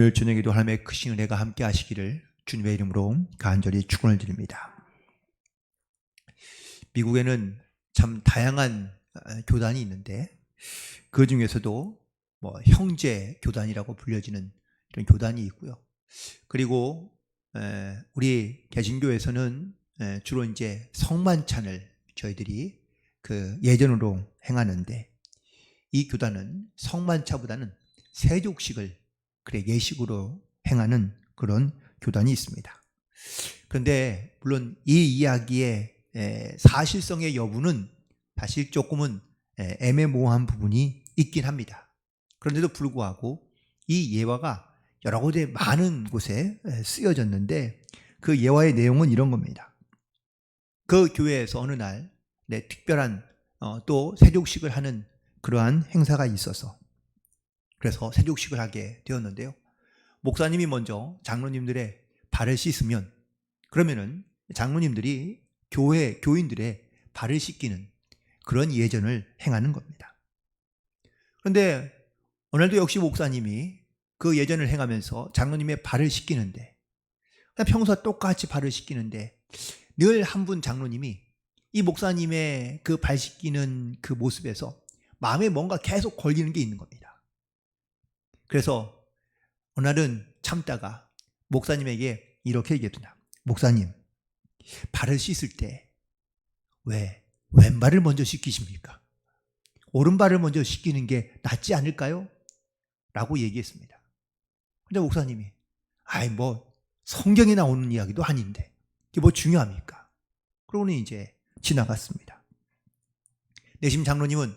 오늘 저녁에도 하나님의 크신 은혜가 함께 하시기를 주님의 이름으로 간절히 축원을 드립니다. 미국에는 참 다양한 교단이 있는데 그 중에서도 형제 교단이라고 불려지는 이런 교단이 있고요. 그리고 우리 개신교에서는 주로 이제 성만찬을 저희들이 예전으로 행하는데, 이 교단은 성만찬보다는 세족식을 예식으로 행하는 그런 교단이 있습니다. 그런데 물론 이 이야기의 사실성의 여부는 사실 조금은 애매모호한 부분이 있긴 합니다. 그런데도 불구하고 이 예화가 여러 곳에 많은 곳에 쓰여졌는데, 그 예화의 내용은 이런 겁니다. 그 교회에서 어느 날 특별한 또 세족식을 하는 그러한 행사가 있어서, 그래서 세족식을 하게 되었는데요. 목사님이 먼저 장로님들의 발을 씻으면, 그러면은 장로님들이 교인들의 발을 씻기는 그런 예전을 행하는 겁니다. 그런데 오늘도 역시 목사님이 그 예전을 행하면서 장로님의 발을 씻기는데, 그냥 평소와 똑같이 발을 씻기는데, 늘 한 분 장로님이 이 목사님의 그 발 씻기는 그 모습에서 마음에 뭔가 계속 걸리는 게 있는 겁니다. 그래서 어느 날은 참다가 목사님에게 이렇게 얘기했습니다. 목사님, 발을 씻을 때 왜 왼발을 먼저 씻기십니까? 오른발을 먼저 씻기는 게 낫지 않을까요? 라고 얘기했습니다. 근데 목사님이 성경에 나오는 이야기도 아닌데 이게 뭐 중요합니까? 그러고는 이제 지나갔습니다. 내심 장로님은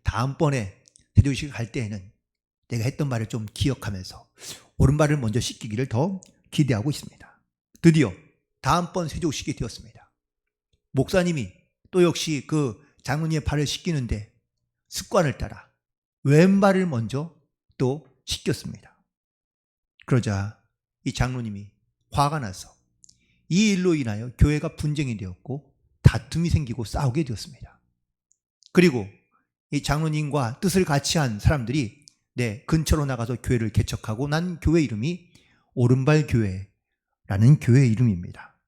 다음번에 세조식 갈 때에는 내가 했던 말을 좀 기억하면서 오른발을 먼저 씻기기를 더 기대하고 있습니다. 드디어 다음번 세족식이 되었습니다. 목사님이 또 역시 그 장로님의 발을 씻기는데 습관을 따라 왼발을 먼저 또 씻겼습니다. 그러자 이 장로님이 화가 나서 이 일로 인하여 교회가 분쟁이 되었고 다툼이 생기고 싸우게 되었습니다. 그리고 이 장로님과 뜻을 같이 한 사람들이 근처로 나가서 교회를 개척하고 난 교회 이름이 오른발 교회라는 교회 이름입니다.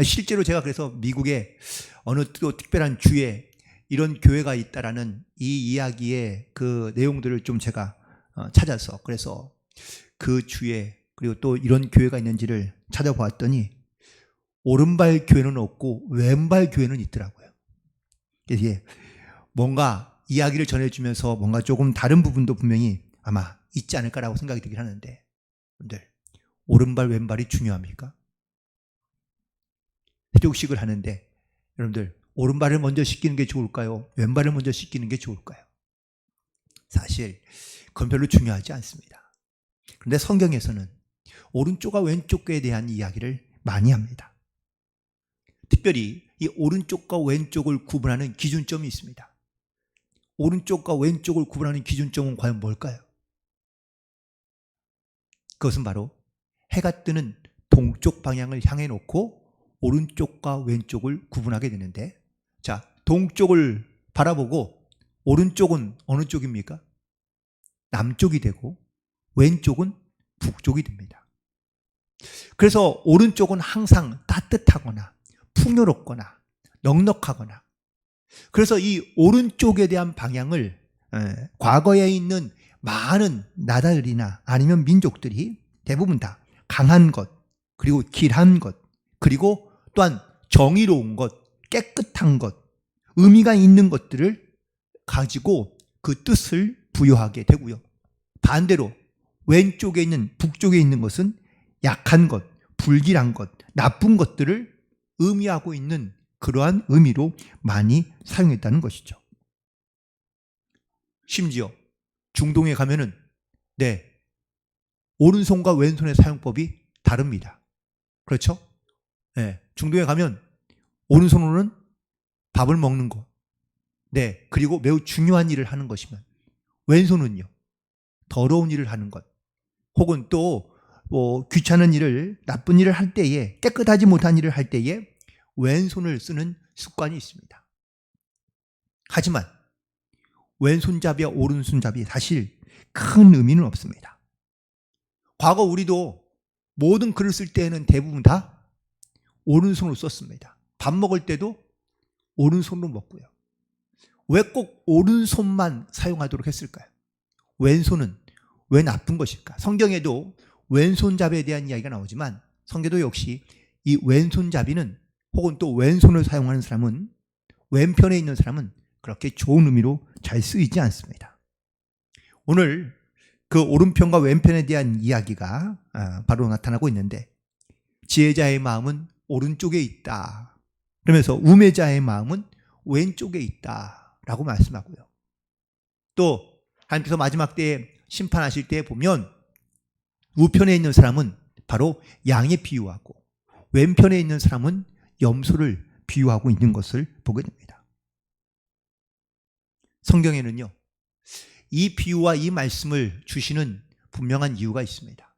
실제로 제가 그래서 미국에 어느 또 특별한 주에 이런 교회가 있다라는 이 이야기의 그 내용들을 좀 제가 찾아서, 그래서 그 주에 그리고 또 이런 교회가 있는지를 찾아보았더니 오른발 교회는 없고 왼발 교회는 있더라고요. 이게 뭔가 이야기를 전해주면서 뭔가 조금 다른 부분도 분명히 아마 있지 않을까라고 생각이 들긴 하는데, 여러분들 오른발 왼발이 중요합니까? 세족식을 하는데 여러분들 오른발을 먼저 씻기는 게 좋을까요? 왼발을 먼저 씻기는 게 좋을까요? 사실 그건 별로 중요하지 않습니다. 그런데 성경에서는 오른쪽과 왼쪽에 대한 이야기를 많이 합니다. 특별히 이 오른쪽과 왼쪽을 구분하는 기준점이 있습니다. 오른쪽과 왼쪽을 구분하는 기준점은 과연 뭘까요? 그것은 바로 해가 뜨는 동쪽 방향을 향해 놓고 오른쪽과 왼쪽을 구분하게 되는데, 자, 동쪽을 바라보고 오른쪽은 어느 쪽입니까? 남쪽이 되고 왼쪽은 북쪽이 됩니다. 그래서 오른쪽은 항상 따뜻하거나 풍요롭거나 넉넉하거나, 그래서 이 오른쪽에 대한 방향을 과거에 있는 많은 나라들이나 아니면 민족들이 대부분 다 강한 것, 그리고 길한 것, 그리고 또한 정의로운 것, 깨끗한 것, 의미가 있는 것들을 가지고 그 뜻을 부여하게 되고요. 반대로 왼쪽에 있는, 북쪽에 있는 것은 약한 것, 불길한 것, 나쁜 것들을 의미하고 있는 그러한 의미로 많이 사용했다는 것이죠. 심지어 중동에 가면은 오른손과 왼손의 사용법이 다릅니다. 그렇죠? 중동에 가면 오른손으로는 밥을 먹는 것, 그리고 매우 중요한 일을 하는 것이면 왼손은요, 더러운 일을 하는 것, 혹은 또 귀찮은 일을, 나쁜 일을 할 때에, 깨끗하지 못한 일을 할 때에 왼손을 쓰는 습관이 있습니다. 하지만 왼손잡이와 오른손잡이 사실 큰 의미는 없습니다. 과거 우리도 모든 글을 쓸 때에는 대부분 다 오른손으로 썼습니다. 밥 먹을 때도 오른손으로 먹고요. 왜 꼭 오른손만 사용하도록 했을까요? 왼손은 왜 나쁜 것일까? 성경에도 왼손잡이에 대한 이야기가 나오지만 성경도 역시 이 왼손잡이는 혹은 또 왼손을 사용하는 사람은 왼편에 있는 사람은 그렇게 좋은 의미로 잘 쓰이지 않습니다. 오늘 그 오른편과 왼편에 대한 이야기가 바로 나타나고 있는데 지혜자의 마음은 오른쪽에 있다. 그러면서 우매자의 마음은 왼쪽에 있다 라고 말씀하고요. 또 하나님께서 마지막 때에 심판하실 때 보면 우편에 있는 사람은 바로 양에 비유하고 왼편에 있는 사람은 염소를 비유하고 있는 것을 보게 됩니다. 성경에는요, 이 비유와 이 말씀을 주시는 분명한 이유가 있습니다.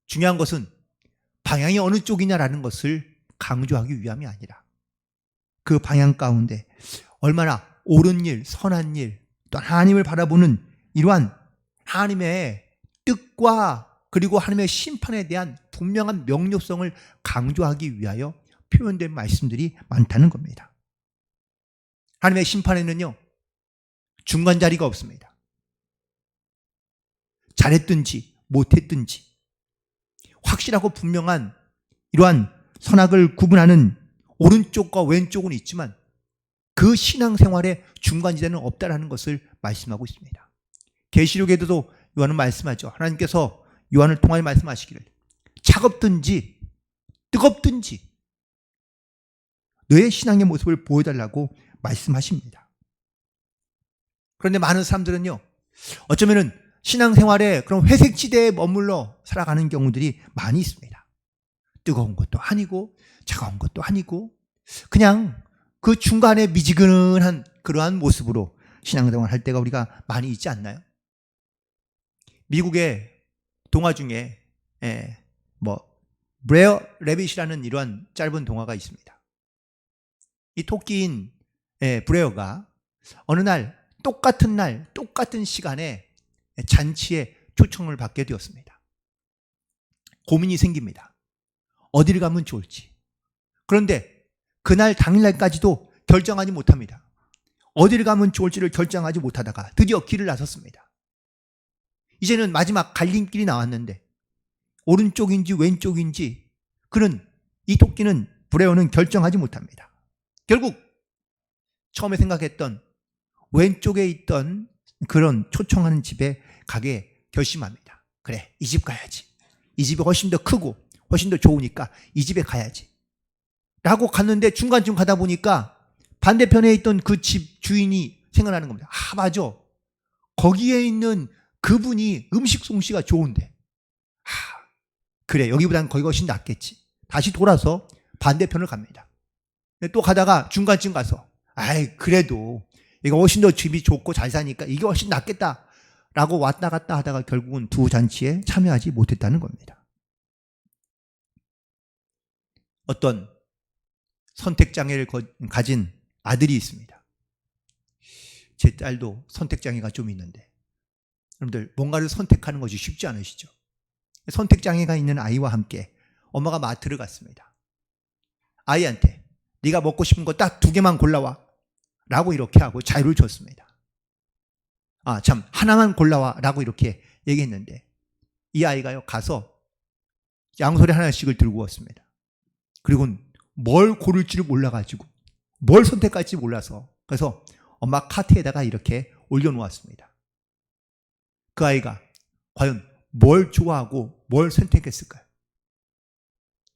중요한 것은 방향이 어느 쪽이냐라는 것을 강조하기 위함이 아니라 그 방향 가운데 얼마나 옳은 일, 선한 일, 또 하나님을 바라보는 이러한 하나님의 뜻과 그리고 하나님의 심판에 대한 분명한 명료성을 강조하기 위하여 표현된 말씀들이 많다는 겁니다. 하나님의 심판에는요, 중간 자리가 없습니다. 잘했든지 못했든지 확실하고 분명한 이러한 선악을 구분하는 오른쪽과 왼쪽은 있지만 그 신앙생활에 중간지대는 없다라는 것을 말씀하고 있습니다. 계시록에도 요한은 말씀하죠. 하나님께서 요한을 통하여 말씀하시기를 차갑든지 뜨겁든지 너의 신앙의 모습을 보여달라고 말씀하십니다. 그런데 많은 사람들은요, 어쩌면은 신앙생활에 그런 회색지대에 머물러 살아가는 경우들이 많이 있습니다. 뜨거운 것도 아니고 차가운 것도 아니고 그냥 그 중간에 미지근한 그러한 모습으로 신앙생활 할 때가 우리가 많이 있지 않나요? 미국의 동화 중에 브레어 레빗이라는 이러한 짧은 동화가 있습니다. 이 토끼인 브레어가 어느 날 똑같은 시간에 잔치에 초청을 받게 되었습니다. 고민이 생깁니다. 어디를 가면 좋을지. 그런데 그날 당일날까지도 결정하지 못합니다. 어디를 가면 좋을지를 결정하지 못하다가 드디어 길을 나섰습니다. 이제는 마지막 갈림길이 나왔는데 오른쪽인지 왼쪽인지 이 토끼는 브레어는 결정하지 못합니다. 결국 처음에 생각했던 왼쪽에 있던 그런 초청하는 집에 가게 결심합니다. 그래, 이 집 가야지. 이 집이 훨씬 더 크고 훨씬 더 좋으니까 이 집에 가야지 라고 갔는데 중간쯤 가다 보니까 반대편에 있던 그 집 주인이 생각나는 겁니다. 맞아, 거기에 있는 그분이 음식 솜씨가 좋은데 그래, 여기보다는 거기가 훨씬 낫겠지. 다시 돌아서 반대편을 갑니다. 또 가다가 중간쯤 가서 그래도 이거 훨씬 더 집이 좋고 잘 사니까 이게 훨씬 낫겠다 라고 왔다 갔다 하다가 결국은 두 잔치에 참여하지 못했다는 겁니다. 어떤 선택장애를 가진 아들이 있습니다. 제 딸도 선택장애가 좀 있는데 여러분들 뭔가를 선택하는 것이 쉽지 않으시죠? 선택장애가 있는 아이와 함께 엄마가 마트를 갔습니다. 아이한테 네가 먹고 싶은 거 딱 2개만 골라와 라고 이렇게 하고 자유를 줬습니다. 하나만 골라와 라고 이렇게 얘기했는데 이 아이가요, 가서 양소리 하나씩을 들고 왔습니다. 그리고 뭘 고를지를 몰라가지고 뭘 선택할지 몰라서 그래서 엄마 카트에다가 이렇게 올려놓았습니다. 그 아이가 과연 뭘 좋아하고 뭘 선택했을까요?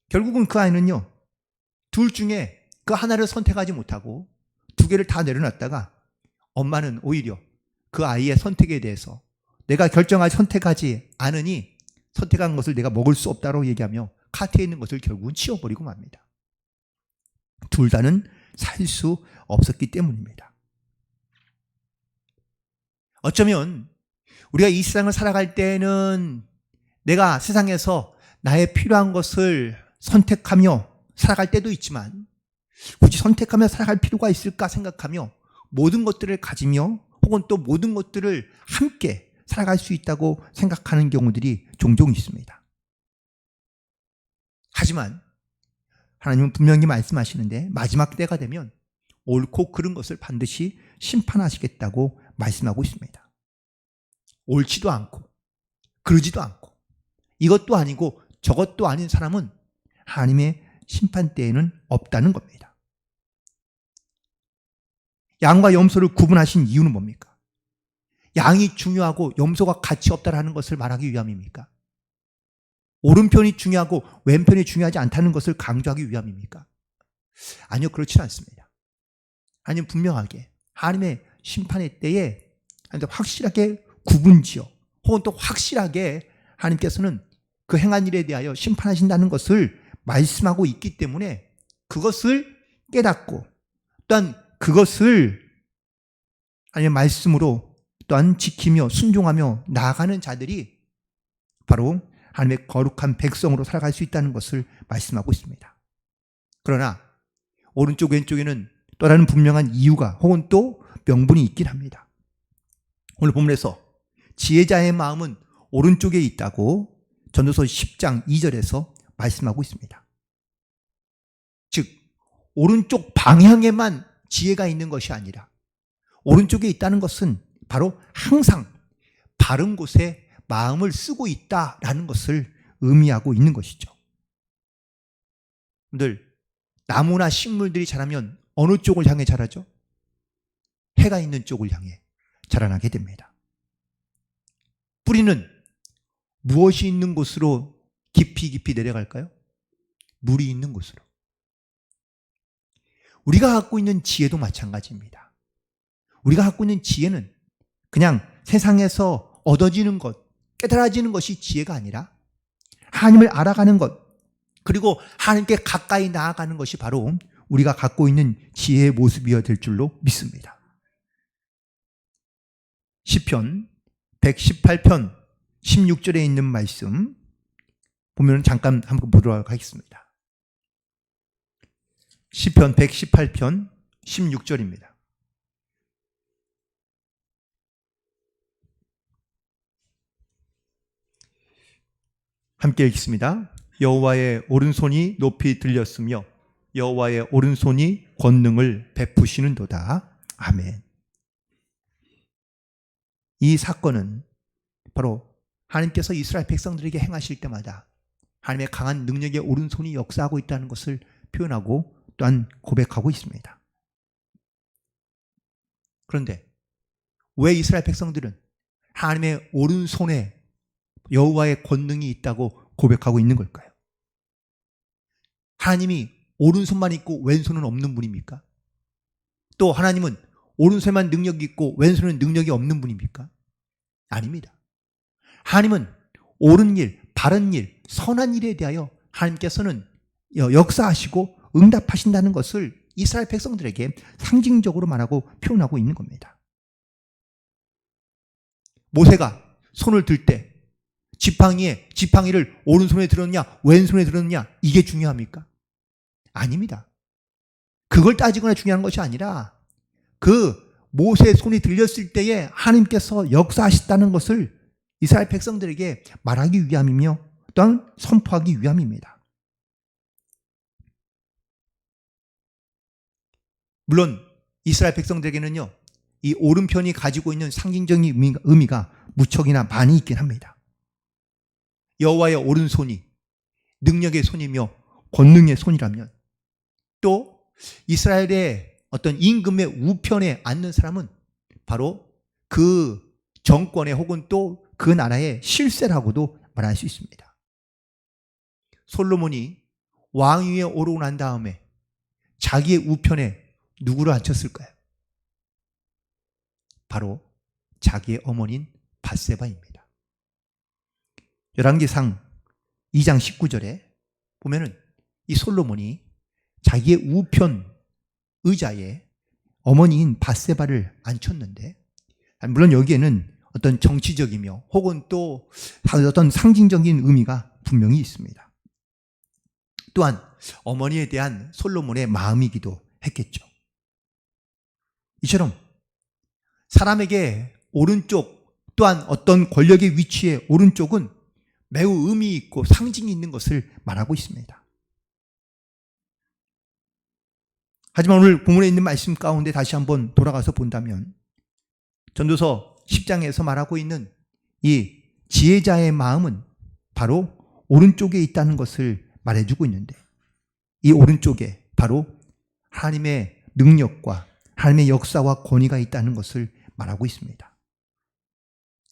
결국은 그 아이는요, 둘 중에 그 하나를 선택하지 못하고 2개를 다 내려놨다가 엄마는 오히려 그 아이의 선택에 대해서 내가 선택하지 않으니 선택한 것을 내가 먹을 수 없다고 얘기하며 카트에 있는 것을 결국은 치워버리고 맙니다. 둘 다는 살 수 없었기 때문입니다. 어쩌면 우리가 이 세상을 살아갈 때는 내가 세상에서 나의 필요한 것을 선택하며 살아갈 때도 있지만 굳이 선택하며 살아갈 필요가 있을까 생각하며 모든 것들을 가지며 혹은 또 모든 것들을 함께 살아갈 수 있다고 생각하는 경우들이 종종 있습니다. 하지만 하나님은 분명히 말씀하시는데 마지막 때가 되면 옳고 그른 것을 반드시 심판하시겠다고 말씀하고 있습니다. 옳지도 않고 그러지도 않고 이것도 아니고 저것도 아닌 사람은 하나님의 심판 때에는 없다는 겁니다. 양과 염소를 구분하신 이유는 뭡니까? 양이 중요하고 염소가 가치 없다라는 것을 말하기 위함입니까? 오른편이 중요하고 왼편이 중요하지 않다는 것을 강조하기 위함입니까? 아니요, 그렇지 않습니다. 아니면 분명하게 하나님의 심판의 때에 확실하게 구분지어 혹은 또 확실하게 하나님께서는 그 행한 일에 대하여 심판하신다는 것을 말씀하고 있기 때문에 그것을 깨닫고 또한 그것을 하나님의 말씀으로 또한 지키며 순종하며 나아가는 자들이 바로 하나님의 거룩한 백성으로 살아갈 수 있다는 것을 말씀하고 있습니다. 그러나 오른쪽 왼쪽에는 또 다른 분명한 이유가 혹은 또 명분이 있긴 합니다. 오늘 본문에서 지혜자의 마음은 오른쪽에 있다고 전도서 10장 2절에서 말씀하고 있습니다. 즉 오른쪽 방향에만 지혜가 있는 것이 아니라 오른쪽에 있다는 것은 바로 항상 바른 곳에 마음을 쓰고 있다라는 것을 의미하고 있는 것이죠. 여러분들, 나무나 식물들이 자라면 어느 쪽을 향해 자라죠? 해가 있는 쪽을 향해 자라나게 됩니다. 뿌리는 무엇이 있는 곳으로 깊이 내려갈까요? 물이 있는 곳으로. 우리가 갖고 있는 지혜도 마찬가지입니다. 우리가 갖고 있는 지혜는 그냥 세상에서 얻어지는 것, 깨달아지는 것이 지혜가 아니라 하나님을 알아가는 것, 그리고 하나님께 가까이 나아가는 것이 바로 우리가 갖고 있는 지혜의 모습이어야 될 줄로 믿습니다. 시편 118편 16절에 있는 말씀 보면 잠깐 한번 보도록 하겠습니다. 시편 118편 16절입니다. 함께 읽습니다. 여호와의 오른손이 높이 들렸으며 여호와의 오른손이 권능을 베푸시는도다. 아멘. 이 사건은 바로 하나님께서 이스라엘 백성들에게 행하실 때마다 하나님의 강한 능력의 오른손이 역사하고 있다는 것을 표현하고 또한 고백하고 있습니다. 그런데 왜 이스라엘 백성들은 하나님의 오른손에 여호와의 권능이 있다고 고백하고 있는 걸까요? 하나님이 오른손만 있고 왼손은 없는 분입니까? 또 하나님은 오른손에만 능력이 있고 왼손은 능력이 없는 분입니까? 아닙니다. 하나님은 옳은 일, 바른 일, 선한 일에 대하여 하나님께서는 역사하시고 응답하신다는 것을 이스라엘 백성들에게 상징적으로 말하고 표현하고 있는 겁니다. 모세가 손을 들 때 지팡이를 오른손에 들었냐 왼손에 들었냐 이게 중요합니까? 아닙니다. 그걸 따지거나 중요한 것이 아니라 그 모세의 손이 들렸을 때에 하나님께서 역사하셨다는 것을 이스라엘 백성들에게 말하기 위함이며 또한 선포하기 위함입니다. 물론 이스라엘 백성들에게는요, 이 오른편이 가지고 있는 상징적인 의미가 무척이나 많이 있긴 합니다. 여호와의 오른손이 능력의 손이며 권능의 손이라면 또 이스라엘의 어떤 임금의 우편에 앉는 사람은 바로 그 정권의 혹은 또 그 나라의 실세라고도 말할 수 있습니다. 솔로몬이 왕위에 오르고 난 다음에 자기의 우편에 누구를 앉혔을까요? 바로 자기의 어머니인 밧세바입니다. 열왕기상 2장 19절에 보면은 이 솔로몬이 자기의 우편 의자에 어머니인 밧세바를 앉혔는데, 물론 여기에는 어떤 정치적이며 혹은 또 어떤 상징적인 의미가 분명히 있습니다. 또한 어머니에 대한 솔로몬의 마음이기도 했겠죠. 이처럼 사람에게 오른쪽 또한 어떤 권력의 위치에 오른쪽은 매우 의미 있고 상징이 있는 것을 말하고 있습니다. 하지만 오늘 본문에 있는 말씀 가운데 다시 한번 돌아가서 본다면 전도서 10장에서 말하고 있는 이 지혜자의 마음은 바로 오른쪽에 있다는 것을 말해주고 있는데, 이 오른쪽에 바로 하나님의 능력과 하나님의 역사와 권위가 있다는 것을 말하고 있습니다.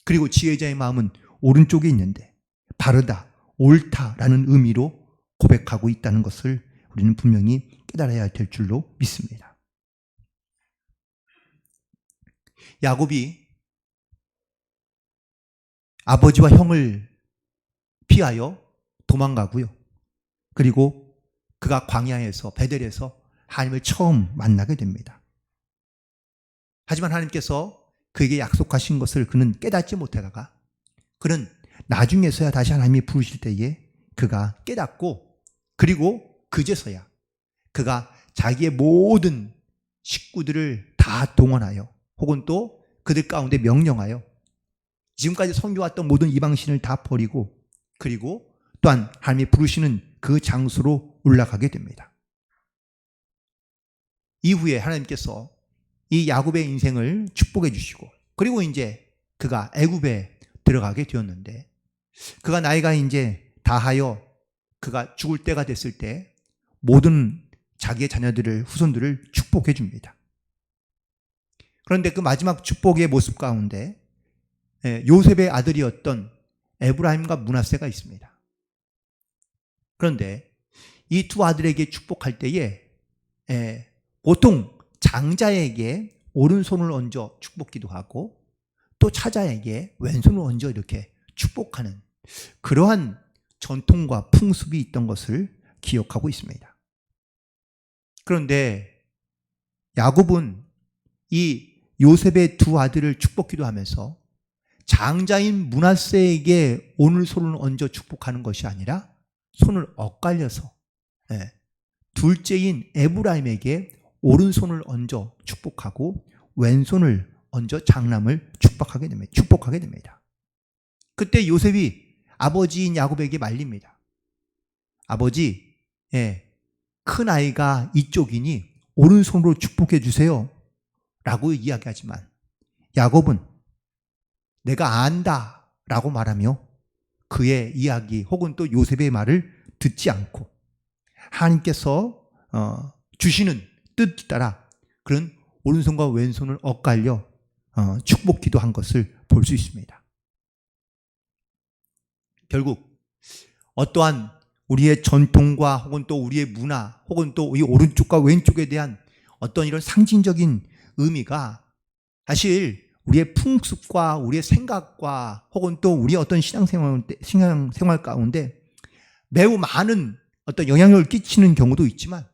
그리고 지혜자의 마음은 오른쪽에 있는데 바르다, 옳다라는 의미로 고백하고 있다는 것을 우리는 분명히 깨달아야 될 줄로 믿습니다. 야곱이 아버지와 형을 피하여 도망가고요. 그리고 그가 광야에서 베델에서 하나님을 처음 만나게 됩니다. 하지만 하나님께서 그에게 약속하신 것을 그는 깨닫지 못하다가 그는 나중에서야 다시 하나님이 부르실 때에 그가 깨닫고, 그리고 그제서야 그가 자기의 모든 식구들을 다 동원하여 혹은 또 그들 가운데 명령하여 지금까지 섬겨왔던 모든 이방신을 다 버리고 그리고 또한 하나님이 부르시는 그 장소로 올라가게 됩니다. 이후에 하나님께서 이 야곱의 인생을 축복해 주시고 그리고 이제 그가 애굽에 들어가게 되었는데, 그가 나이가 이제 다하여 그가 죽을 때가 됐을 때 모든 자기의 자녀들을, 후손들을 축복해 줍니다. 그런데 그 마지막 축복의 모습 가운데 요셉의 아들이었던 에브라임과 므낫세가 있습니다. 그런데 이 두 아들에게 축복할 때에 보통 장자에게 오른손을 얹어 축복기도 하고 또 차자에게 왼손을 얹어 이렇게 축복하는 그러한 전통과 풍습이 있던 것을 기억하고 있습니다. 그런데 야곱은 이 요셉의 두 아들을 축복기도 하면서 장자인 므낫세에게 오른손을 얹어 축복하는 것이 아니라 손을 엇갈려서 둘째인 에브라임에게 오른손을 얹어 축복하고 왼손을 얹어 장남을 축복하게 됩니다. 그때 요셉이 아버지인 야곱에게 말립니다. 아버지, 큰 아이가 이쪽이니 오른손으로 축복해 주세요 라고 이야기하지만 야곱은 내가 안다 라고 말하며 그의 이야기 혹은 또 요셉의 말을 듣지 않고 하나님께서 주시는 뜻 따라 그런 오른손과 왼손을 엇갈려 축복 기도한 것을 볼 수 있습니다. 결국 어떠한 우리의 전통과 혹은 또 우리의 문화 혹은 또 이 오른쪽과 왼쪽에 대한 어떤 이런 상징적인 의미가 사실 우리의 풍습과 우리의 생각과 혹은 또 우리의 어떤 신앙생활 가운데 매우 많은 어떤 영향력을 끼치는 경우도 있지만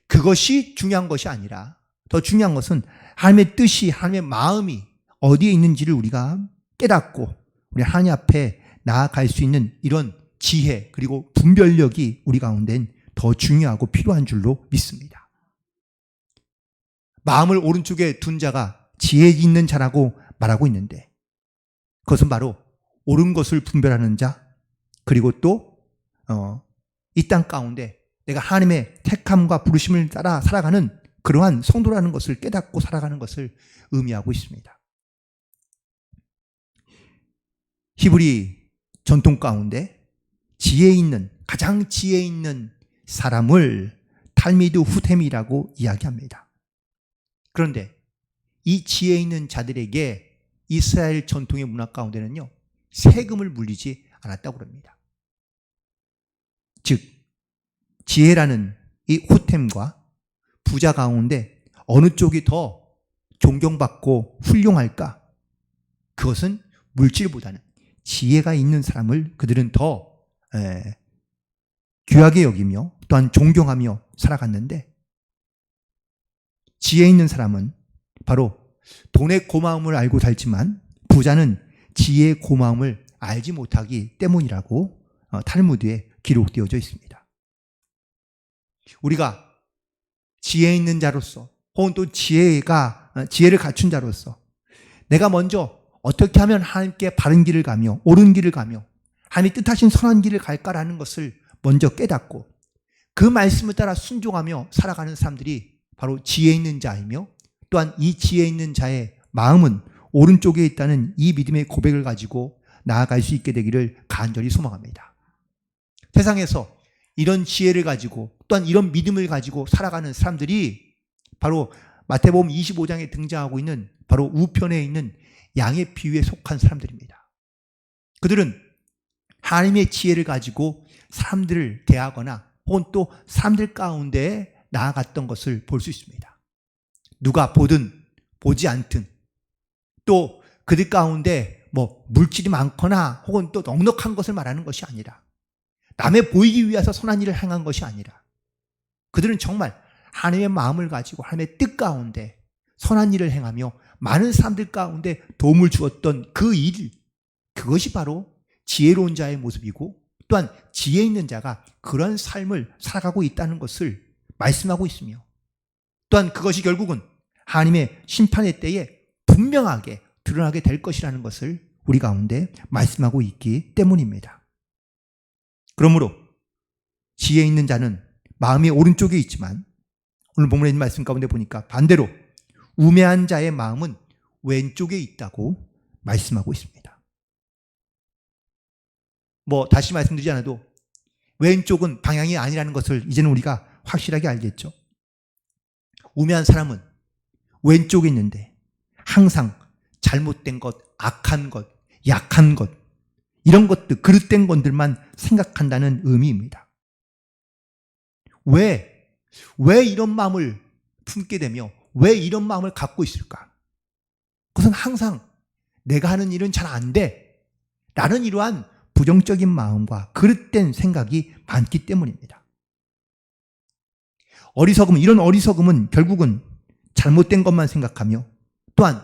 그것이 중요한 것이 아니라 더 중요한 것은 하나님의 뜻이, 하나님의 마음이 어디에 있는지를 우리가 깨닫고 우리 하나님 앞에 나아갈 수 있는 이런 지혜 그리고 분별력이 우리 가운데는 더 중요하고 필요한 줄로 믿습니다. 마음을 오른쪽에 둔 자가 지혜 있는 자라고 말하고 있는데 그것은 바로 옳은 것을 분별하는 자 그리고 또 이 땅 가운데 내가 하나님의 택함과 부르심을 따라 살아가는 그러한 성도라는 것을 깨닫고 살아가는 것을 의미하고 있습니다. 히브리 전통 가운데 가장 지혜 있는 사람을 탈미드 후템이라고 이야기합니다. 그런데 이 지혜 있는 자들에게 이스라엘 전통의 문화 가운데는요, 세금을 물리지 않았다고 합니다. 즉, 지혜라는 이 후템과 부자 가운데 어느 쪽이 더 존경받고 훌륭할까? 그것은 물질보다는 지혜가 있는 사람을 그들은 더 귀하게 여기며 또한 존경하며 살아갔는데 지혜 있는 사람은 바로 돈의 고마움을 알고 살지만 부자는 지혜의 고마움을 알지 못하기 때문이라고 탈무드에 기록되어져 있습니다. 우리가 지혜 있는 자로서 혹은 또 지혜를 갖춘 자로서 내가 먼저 어떻게 하면 하나님께 바른 길을 가며 옳은 길을 가며 하나님이 뜻하신 선한 길을 갈까라는 것을 먼저 깨닫고 그 말씀을 따라 순종하며 살아가는 사람들이 바로 지혜 있는 자이며 또한 이 지혜 있는 자의 마음은 오른쪽에 있다는 이 믿음의 고백을 가지고 나아갈 수 있게 되기를 간절히 소망합니다. 세상에서 이런 지혜를 가지고 또한 이런 믿음을 가지고 살아가는 사람들이 바로 마태복음 25장에 등장하고 있는 바로 우편에 있는 양의 비유에 속한 사람들입니다. 그들은 하나님의 지혜를 가지고 사람들을 대하거나 혹은 또 사람들 가운데 나아갔던 것을 볼 수 있습니다. 누가 보든 보지 않든 또 그들 가운데 물질이 많거나 혹은 또 넉넉한 것을 말하는 것이 아니라 남의 보이기 위해서 선한 일을 행한 것이 아니라 그들은 정말 하나님의 마음을 가지고 하나님의 뜻 가운데 선한 일을 행하며 많은 사람들 가운데 도움을 주었던 그 일, 그것이 바로 지혜로운 자의 모습이고 또한 지혜 있는 자가 그런 삶을 살아가고 있다는 것을 말씀하고 있으며 또한 그것이 결국은 하나님의 심판의 때에 분명하게 드러나게 될 것이라는 것을 우리 가운데 말씀하고 있기 때문입니다. 그러므로 지혜 있는 자는 마음이 오른쪽에 있지만 오늘 본문에 있는 말씀 가운데 보니까 반대로 우매한 자의 마음은 왼쪽에 있다고 말씀하고 있습니다. 다시 말씀드리지 않아도 왼쪽은 방향이 아니라는 것을 이제는 우리가 확실하게 알겠죠. 우매한 사람은 왼쪽에 있는데 항상 잘못된 것, 악한 것, 약한 것 이런 것들, 그릇된 것들만 생각한다는 의미입니다. 왜 이런 마음을 품게 되며 왜 이런 마음을 갖고 있을까? 그것은 항상 내가 하는 일은 잘 안 돼 라는 이러한 부정적인 마음과 그릇된 생각이 많기 때문입니다. 이런 어리석음은 결국은 잘못된 것만 생각하며 또한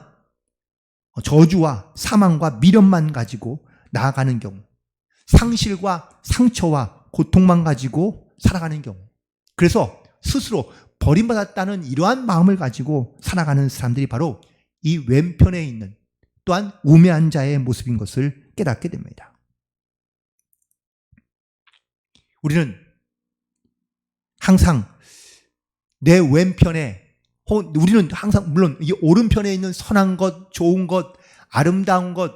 저주와 사망과 미련만 가지고 나아가는 경우, 상실과 상처와 고통만 가지고 살아가는 경우, 그래서 스스로 버림받았다는 이러한 마음을 가지고 살아가는 사람들이 바로 이 왼편에 있는 또한 우매한 자의 모습인 것을 깨닫게 됩니다. 우리는 항상 내 왼편에 혹은 우리는 항상 물론 이 오른편에 있는 선한 것, 좋은 것, 아름다운 것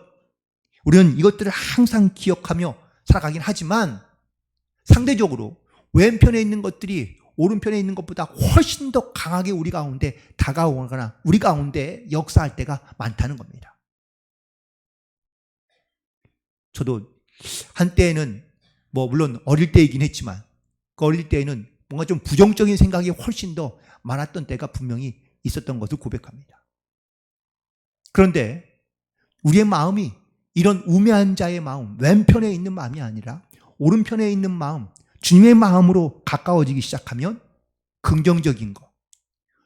우리는 이것들을 항상 기억하며 살아가긴 하지만 상대적으로 왼편에 있는 것들이 오른편에 있는 것보다 훨씬 더 강하게 우리 가운데 다가오거나 우리 가운데 역사할 때가 많다는 겁니다. 저도 한때에는 물론 어릴 때이긴 했지만 그 어릴 때에는 뭔가 좀 부정적인 생각이 훨씬 더 많았던 때가 분명히 있었던 것을 고백합니다. 그런데 우리의 마음이 이런 우매한 자의 마음, 왼편에 있는 마음이 아니라 오른편에 있는 마음, 주님의 마음으로 가까워지기 시작하면 긍정적인 것,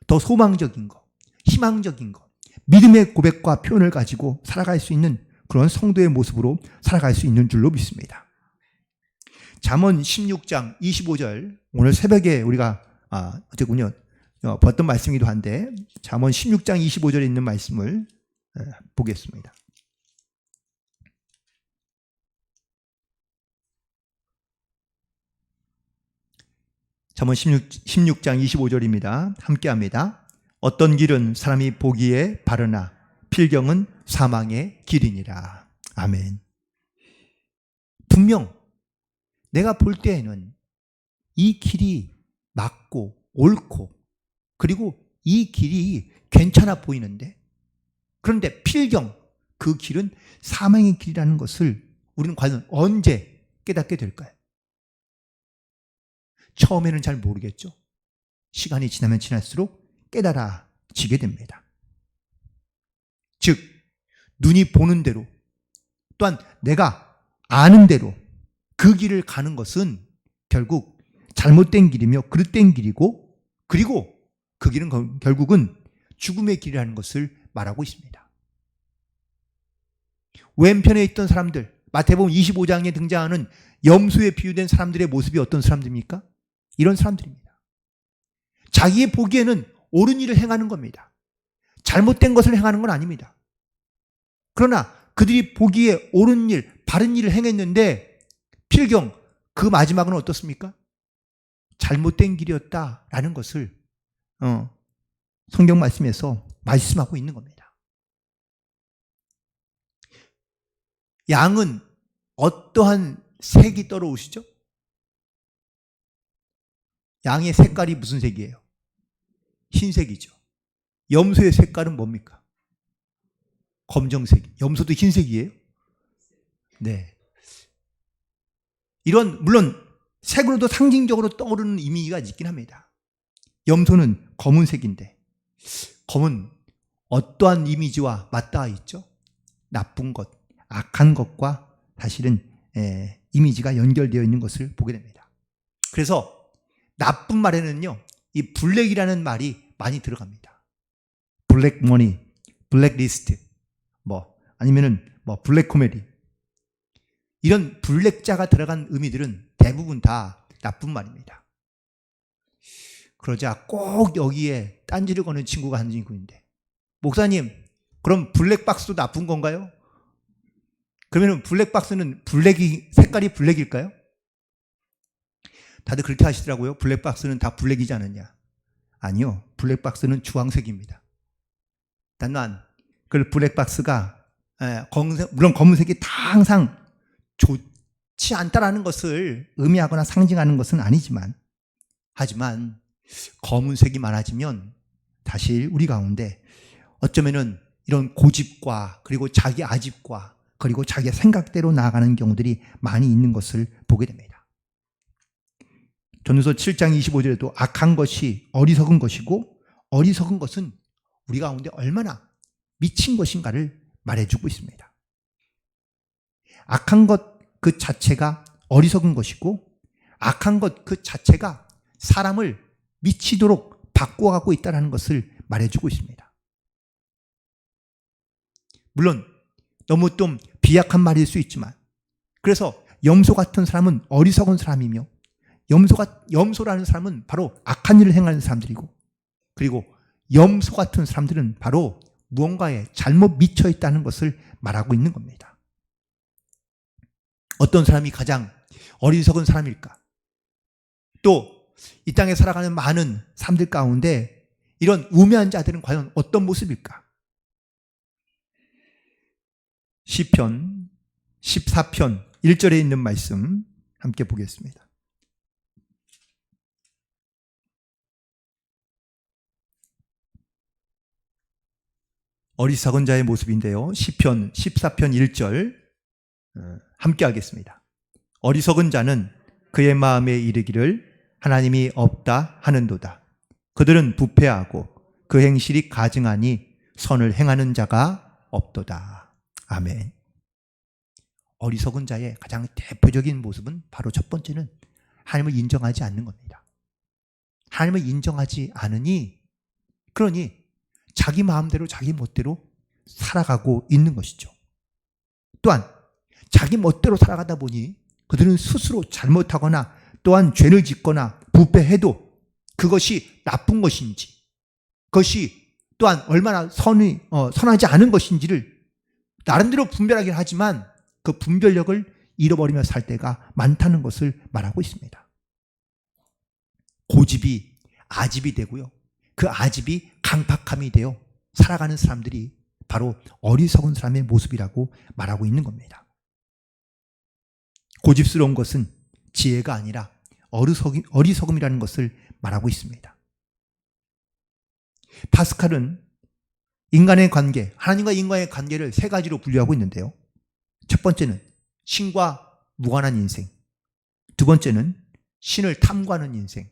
더 소망적인 것, 희망적인 것, 믿음의 고백과 표현을 가지고 살아갈 수 있는 그런 성도의 모습으로 살아갈 수 있는 줄로 믿습니다. 잠언 16장 25절 오늘 새벽에 우리가 어쨌군요 봤던 말씀이기도 한데 잠언 16장 25절에 있는 말씀을 보겠습니다. 잠언 16장 25절입니다. 함께합니다. 어떤 길은 사람이 보기에 바르나 필경은 사망의 길이니라. 아멘. 분명 내가 볼 때에는 이 길이 맞고 옳고 그리고 이 길이 괜찮아 보이는데 그런데 필경 그 길은 사망의 길이라는 것을 우리는 과연 언제 깨닫게 될까요? 처음에는 잘 모르겠죠. 시간이 지나면 지날수록 깨달아지게 됩니다. 즉 눈이 보는 대로 또한 내가 아는 대로 그 길을 가는 것은 결국 잘못된 길이며 그릇된 길이고 그리고 그 길은 결국은 죽음의 길이라는 것을 말하고 있습니다. 왼편에 있던 사람들, 마태복음 25장에 등장하는 염소에 비유된 사람들의 모습이 어떤 사람들입니까? 이런 사람들입니다. 자기의 보기에는 옳은 일을 행하는 겁니다. 잘못된 것을 행하는 건 아닙니다. 그러나 그들이 보기에 옳은 일, 바른 일을 행했는데 필경 그 마지막은 어떻습니까? 잘못된 길이었다라는 것을 성경 말씀에서 말씀하고 있는 겁니다. 양은 어떠한 색이 떨어오시죠? 양의 색깔이 무슨 색이에요? 흰색이죠. 염소의 색깔은 뭡니까? 검정색. 염소도 흰색이에요? 네. 이런 물론 색으로도 상징적으로 떠오르는 이미지가 있긴 합니다. 염소는 검은색인데 검은 어떠한 이미지와 맞닿아 있죠? 나쁜 것, 악한 것과 사실은 이미지가 연결되어 있는 것을 보게 됩니다. 그래서 나쁜 말에는요, 이 블랙이라는 말이 많이 들어갑니다. 블랙 머니, 블랙 리스트, 아니면은 블랙 코미디. 이런 블랙자가 들어간 의미들은 대부분 다 나쁜 말입니다. 그러자 꼭 여기에 딴지를 거는 친구가 한 친구인데, 목사님, 그럼 블랙박스도 나쁜 건가요? 그러면 블랙박스는 색깔이 블랙일까요? 다들 그렇게 하시더라고요. 블랙박스는 다 블랙이지 않느냐. 아니요. 블랙박스는 주황색입니다. 단만 그 블랙박스가 물론 검은색이 다 항상 좋지 않다라는 것을 의미하거나 상징하는 것은 아니지만, 하지만 검은색이 많아지면 사실 우리 가운데 어쩌면은 이런 고집과 그리고 자기 아집과 그리고 자기 생각대로 나아가는 경우들이 많이 있는 것을 보게 됩니다. 전도서 7장 25절에도 악한 것이 어리석은 것이고 어리석은 것은 우리 가운데 얼마나 미친 것인가를 말해주고 있습니다. 악한 것 그 자체가 어리석은 것이고 악한 것 그 자체가 사람을 미치도록 바꿔가고 있다는 것을 말해주고 있습니다. 물론 너무 좀 비약한 말일 수 있지만, 그래서 염소 같은 사람은 어리석은 사람이며 염소라는 사람은 바로 악한 일을 행하는 사람들이고, 그리고 염소 같은 사람들은 바로 무언가에 잘못 미쳐 있다는 것을 말하고 있는 겁니다. 어떤 사람이 가장 어리석은 사람일까? 또 이 땅에 살아가는 많은 사람들 가운데 이런 우매한 자들은 과연 어떤 모습일까? 시편 14편 1절에 있는 말씀 함께 보겠습니다. 어리석은 자의 모습인데요. 시편 14편 1절 함께 하겠습니다. 어리석은 자는 그의 마음에 이르기를 하나님이 없다 하는도다. 그들은 부패하고 그 행실이 가증하니 선을 행하는 자가 없도다. 아멘. 어리석은 자의 가장 대표적인 모습은 바로 첫 번째는 하나님을 인정하지 않는 겁니다. 하나님을 인정하지 않으니, 그러니 자기 마음대로 자기 멋대로 살아가고 있는 것이죠. 또한 자기 멋대로 살아가다 보니 그들은 스스로 잘못하거나 또한 죄를 짓거나 부패해도 그것이 나쁜 것인지, 그것이 또한 얼마나 선하지 않은 것인지를 나름대로 분별하긴 하지만 그 분별력을 잃어버리며 살 때가 많다는 것을 말하고 있습니다. 고집이 아집이 되고요, 그 아집이 강팍함이 되어 살아가는 사람들이 바로 어리석은 사람의 모습이라고 말하고 있는 겁니다. 고집스러운 것은 지혜가 아니라 어리석음이라는 것을 말하고 있습니다. 파스칼은 인간의 관계, 하나님과 인간의 관계를 세 가지로 분류하고 있는데요. 첫 번째는 신과 무관한 인생, 두 번째는 신을 탐구하는 인생,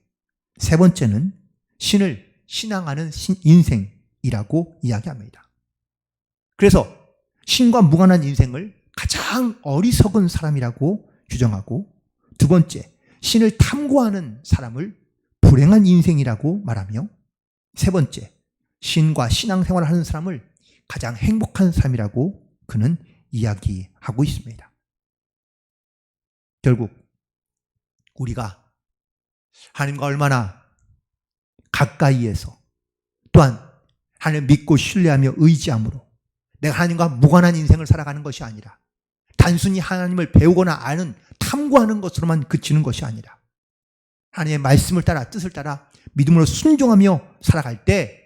세 번째는 신을 신앙하는 인생이라고 이야기합니다. 그래서 신과 무관한 인생을 가장 어리석은 사람이라고 규정하고, 두 번째, 신을 탐구하는 사람을 불행한 인생이라고 말하며, 세 번째, 신과 신앙생활을 하는 사람을 가장 행복한 사람이라고 그는 이야기하고 있습니다. 결국 우리가 하나님과 얼마나 가까이에서, 또한 하나님을 믿고 신뢰하며 의지함으로 내가 하나님과 무관한 인생을 살아가는 것이 아니라 단순히 하나님을 배우거나 아는 탐구하는 것으로만 그치는 것이 아니라 하나님의 말씀을 따라 뜻을 따라 믿음으로 순종하며 살아갈 때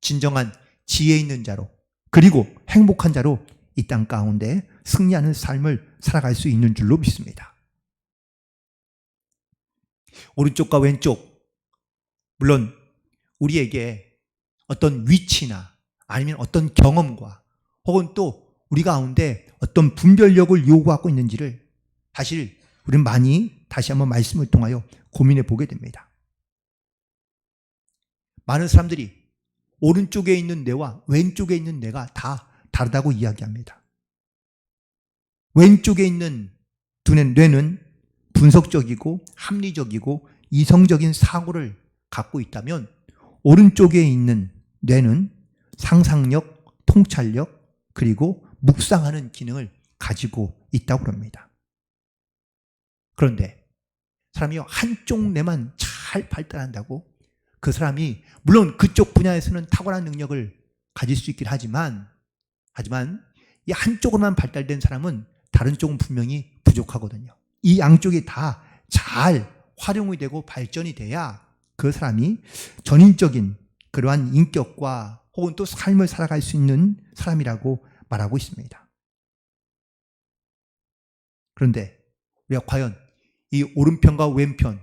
진정한 지혜 있는 자로 그리고 행복한 자로 이 땅 가운데 승리하는 삶을 살아갈 수 있는 줄로 믿습니다. 오른쪽과 왼쪽, 물론 우리에게 어떤 위치나 아니면 어떤 경험과 혹은 또 우리 가운데 어떤 분별력을 요구하고 있는지를 사실 우리는 많이 다시 한번 말씀을 통하여 고민해 보게 됩니다. 많은 사람들이 오른쪽에 있는 뇌와 왼쪽에 있는 뇌가 다 다르다고 이야기합니다. 왼쪽에 있는 뇌는 분석적이고 합리적이고 이성적인 사고를 갖고 있다면 오른쪽에 있는 뇌는 상상력, 통찰력, 그리고 묵상하는 기능을 가지고 있다고 합니다. 그런데 사람이 한쪽 뇌만 잘 발달한다고 그 사람이 물론 그쪽 분야에서는 탁월한 능력을 가질 수 있긴 하지만 이 한쪽으로만 발달된 사람은 다른 쪽은 분명히 부족하거든요. 이 양쪽이 다 잘 활용이 되고 발전이 돼야 그 사람이 전인적인 그러한 인격과 혹은 또 삶을 살아갈 수 있는 사람이라고 말하고 있습니다. 그런데 우리가 과연 이 오른편과 왼편,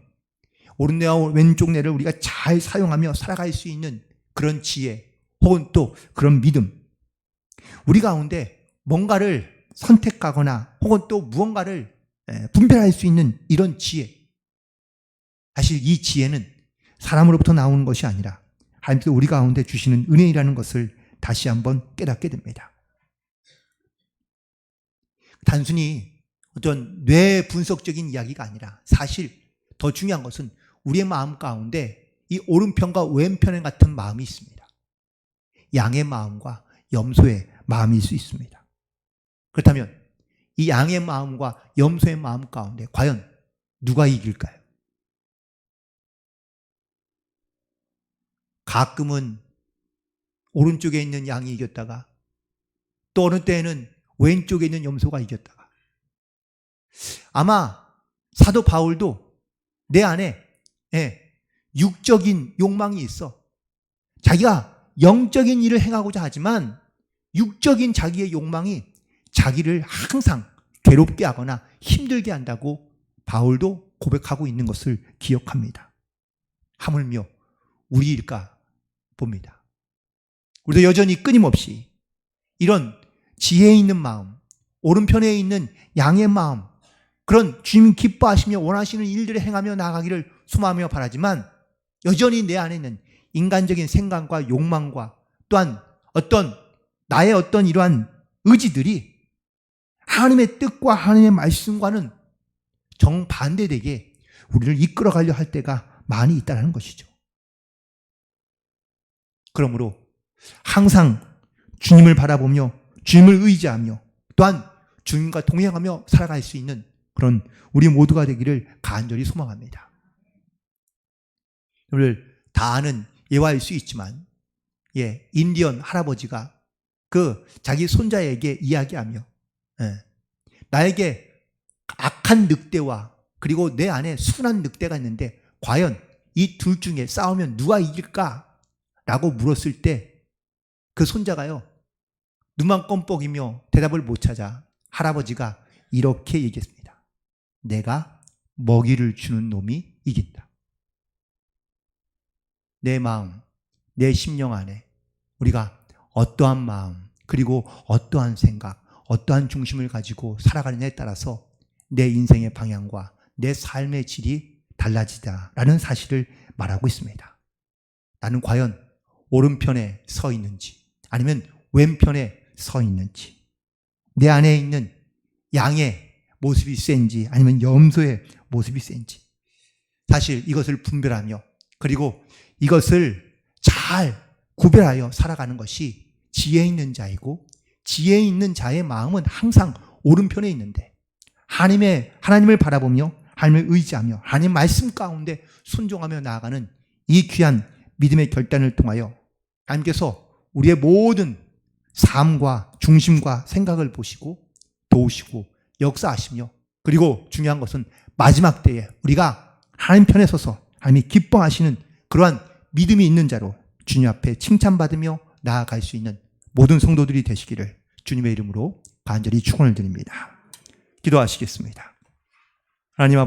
오른뇌와 왼쪽 뇌를 우리가 잘 사용하며 살아갈 수 있는 그런 지혜 혹은 또 그런 믿음, 우리 가운데 뭔가를 선택하거나 혹은 또 무언가를 분별할 수 있는 이런 지혜, 사실 이 지혜는 사람으로부터 나오는 것이 아니라 하나님께서 우리 가운데 주시는 은혜이라는 것을 다시 한번 깨닫게 됩니다. 단순히 어떤 뇌 분석적인 이야기가 아니라 사실 더 중요한 것은 우리의 마음 가운데 이 오른편과 왼편 같은 마음이 있습니다. 양의 마음과 염소의 마음일 수 있습니다. 그렇다면 이 양의 마음과 염소의 마음 가운데 과연 누가 이길까요? 가끔은 오른쪽에 있는 양이 이겼다가 또 어느 때에는 왼쪽에 있는 염소가 이겼다가, 아마 사도 바울도 내 안에 육적인 욕망이 있어. 자기가 영적인 일을 행하고자 하지만 육적인 자기의 욕망이 자기를 항상 괴롭게 하거나 힘들게 한다고 바울도 고백하고 있는 것을 기억합니다. 하물며 우리일까 봅니다. 우리도 여전히 끊임없이 이런 지혜 있는 마음, 오른편에 있는 양의 마음, 그런 주님 기뻐하시며 원하시는 일들을 행하며 나아가기를 소망하며 바라지만 여전히 내 안에 있는 인간적인 생각과 욕망과 또한 나의 어떤 이러한 의지들이 하나님의 뜻과 하나님의 말씀과는 정반대되게 우리를 이끌어가려 할 때가 많이 있다는 것이죠. 그러므로 항상 주님을 바라보며 주님을 의지하며 또한 주님과 동행하며 살아갈 수 있는 그런 우리 모두가 되기를 간절히 소망합니다. 오늘 다 아는 예화일 수 있지만 인디언 할아버지가 그 자기 손자에게 이야기하며 나에게 악한 늑대와 그리고 내 안에 순한 늑대가 있는데 과연 이 둘 중에 싸우면 누가 이길까? 라고 물었을 때 그 손자가요 눈만 껌뻑이며 대답을 못 찾아 할아버지가 이렇게 얘기했습니다. 내가 먹이를 주는 놈이 이긴다. 내 마음, 내 심령 안에 우리가 어떠한 마음 그리고 어떠한 생각, 어떠한 중심을 가지고 살아가느냐에 따라서 내 인생의 방향과 내 삶의 질이 달라지다라는 사실을 말하고 있습니다. 나는 과연 오른편에 서 있는지 아니면 왼편에 서 있는지, 내 안에 있는 양의 모습이 센지 아니면 염소의 모습이 센지, 사실 이것을 분별하며 그리고 이것을 잘 구별하여 살아가는 것이 지혜 있는 자이고, 지혜 있는 자의 마음은 항상 오른편에 있는데 하나님을 바라보며 하나님을 의지하며 하나님 말씀 가운데 순종하며 나아가는 이 귀한 믿음의 결단을 통하여 하나님께서 우리의 모든 삶과 중심과 생각을 보시고 도우시고 역사하시며, 그리고 중요한 것은 마지막 때에 우리가 하나님 편에 서서 하나님이 기뻐하시는 그러한 믿음이 있는 자로 주님 앞에 칭찬받으며 나아갈 수 있는 모든 성도들이 되시기를 주님의 이름으로 간절히 축원을 드립니다. 기도하시겠습니다. 하나님 아버지,